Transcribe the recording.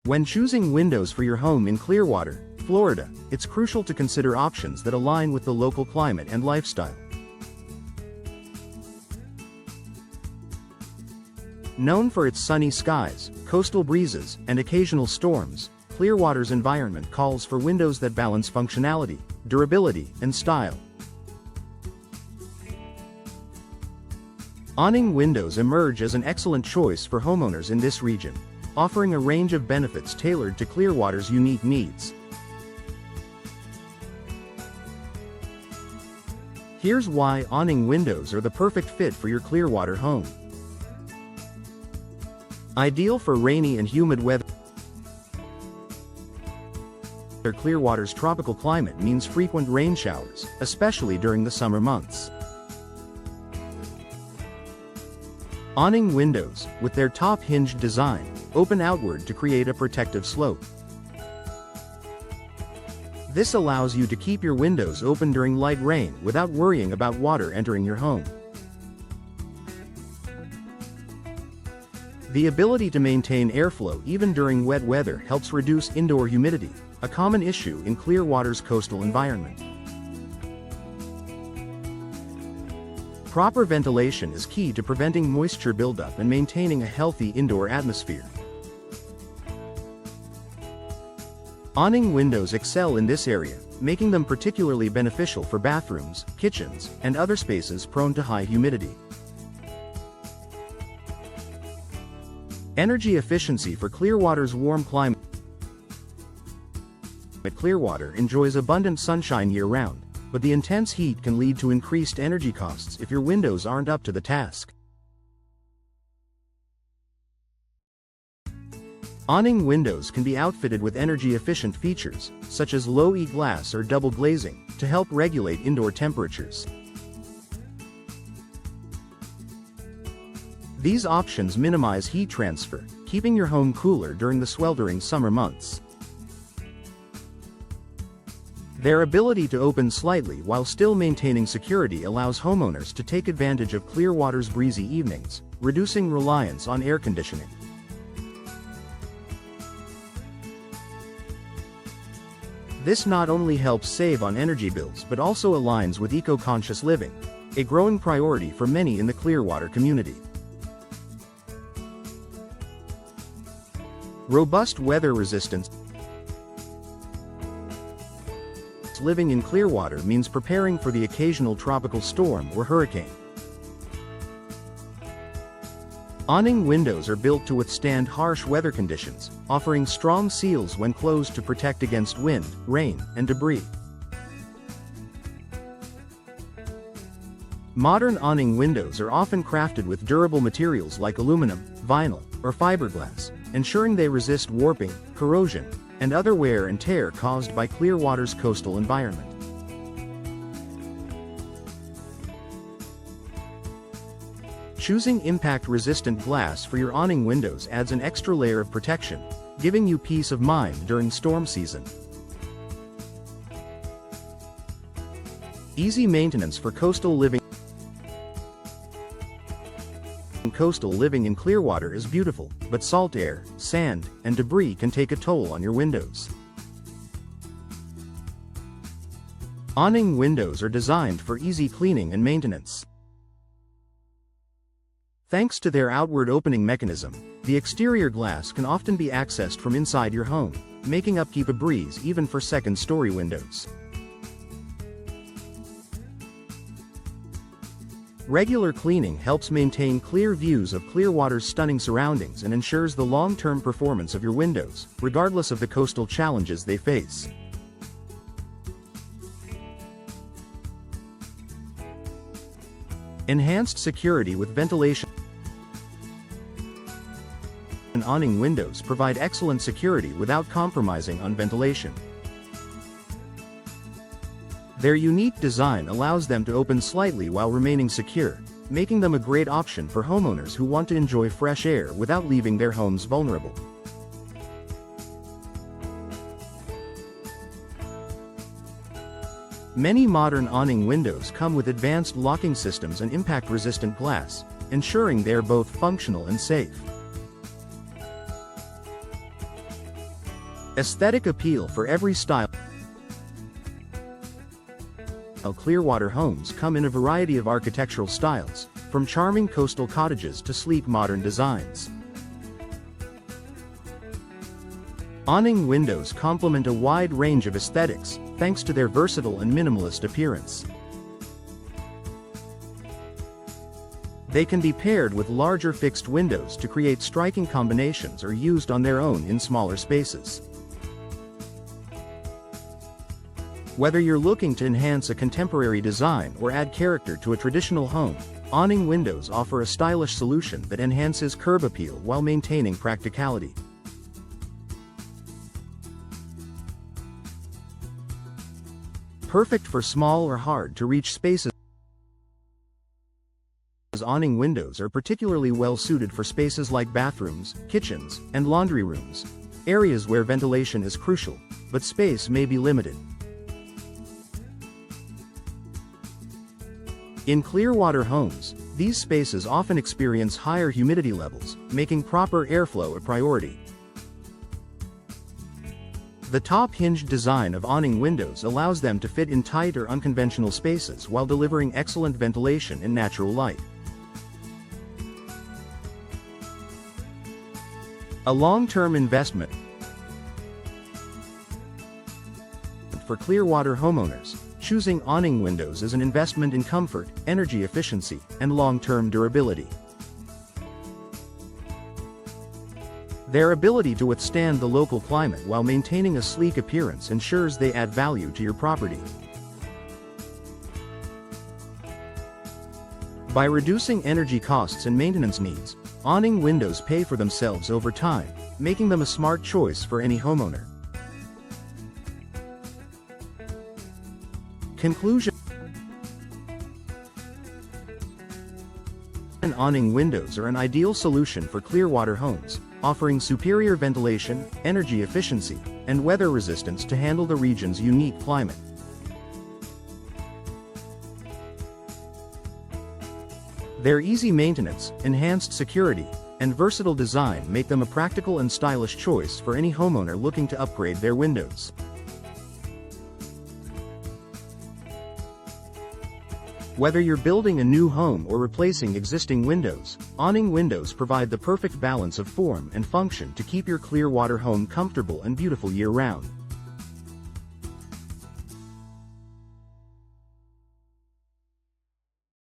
When choosing windows for your home in Clearwater, Florida, it's crucial to consider options that align with the local climate and lifestyle. Known for its sunny skies, coastal breezes, and occasional storms, Clearwater's environment calls for windows that balance functionality, durability, and style. Awning windows emerge as an excellent choice for homeowners in this region, offering a range of benefits tailored to Clearwater's unique needs. Here's why awning windows are the perfect fit for your Clearwater home. Ideal for rainy and humid weather. Clearwater's tropical climate means frequent rain showers, especially during the summer months. Awning windows, with their top hinged design, open outward to create a protective slope. This allows you to keep your windows open during light rain without worrying about water entering your home. The ability to maintain airflow even during wet weather helps reduce indoor humidity, a common issue in Clearwater's coastal environment. Proper ventilation is key to preventing moisture buildup and maintaining a healthy indoor atmosphere. Awning windows excel in this area, making them particularly beneficial for bathrooms, kitchens, and other spaces prone to high humidity. Energy efficiency for Clearwater's warm climate. Clearwater enjoys abundant sunshine year-round, but the intense heat can lead to increased energy costs if your windows aren't up to the task. Awning windows can be outfitted with energy-efficient features, such as low-E glass or double glazing, to help regulate indoor temperatures. These options minimize heat transfer, keeping your home cooler during the sweltering summer months. Their ability to open slightly while still maintaining security allows homeowners to take advantage of Clearwater's breezy evenings, reducing reliance on air conditioning. This not only helps save on energy bills but also aligns with eco-conscious living, a growing priority for many in the Clearwater community. Robust weather resistance. Living in Clearwater means preparing for the occasional tropical storm or hurricane. Awning windows are built to withstand harsh weather conditions, offering strong seals when closed to protect against wind, rain, and debris. Modern awning windows are often crafted with durable materials like aluminum, vinyl, or fiberglass, ensuring they resist warping, corrosion, and other wear and tear caused by Clearwater's coastal environment. Choosing impact-resistant glass for your awning windows adds an extra layer of protection, giving you peace of mind during storm season. Easy maintenance for coastal living. Coastal living in Clearwater is beautiful, but salt air, sand, and debris can take a toll on your windows. Awning windows are designed for easy cleaning and maintenance. Thanks to their outward opening mechanism, the exterior glass can often be accessed from inside your home, making upkeep a breeze even for second-story windows. Regular cleaning helps maintain clear views of Clearwater's stunning surroundings and ensures the long-term performance of your windows, regardless of the coastal challenges they face. Enhanced security with ventilation. Awning windows provide excellent security without compromising on ventilation. Their unique design allows them to open slightly while remaining secure, making them a great option for homeowners who want to enjoy fresh air without leaving their homes vulnerable. Many modern awning windows come with advanced locking systems and impact-resistant glass, ensuring they are both functional and safe. Aesthetic appeal for every style. Clearwater homes come in a variety of architectural styles, from charming coastal cottages to sleek modern designs. Awning windows complement a wide range of aesthetics, thanks to their versatile and minimalist appearance. They can be paired with larger fixed windows to create striking combinations or used on their own in smaller spaces. Whether you're looking to enhance a contemporary design or add character to a traditional home, awning windows offer a stylish solution that enhances curb appeal while maintaining practicality. Perfect for small or hard-to-reach spaces, awning windows are particularly well suited for spaces like bathrooms, kitchens, and laundry rooms, areas where ventilation is crucial, but space may be limited. In Clearwater homes, these spaces often experience higher humidity levels, making proper airflow a priority. The top-hinged design of awning windows allows them to fit in tight or unconventional spaces while delivering excellent ventilation and natural light. A long-term investment for Clearwater homeowners, choosing awning windows is an investment in comfort, energy efficiency, and long-term durability. Their ability to withstand the local climate while maintaining a sleek appearance ensures they add value to your property. By reducing energy costs and maintenance needs, awning windows pay for themselves over time, making them a smart choice for any homeowner. Conclusion: awning windows are an ideal solution for Clearwater homes, offering superior ventilation, energy efficiency, and weather resistance to handle the region's unique climate. Their easy maintenance, enhanced security, and versatile design make them a practical and stylish choice for any homeowner looking to upgrade their windows. Whether you're building a new home or replacing existing windows, awning windows provide the perfect balance of form and function to keep your Clearwater home comfortable and beautiful year-round.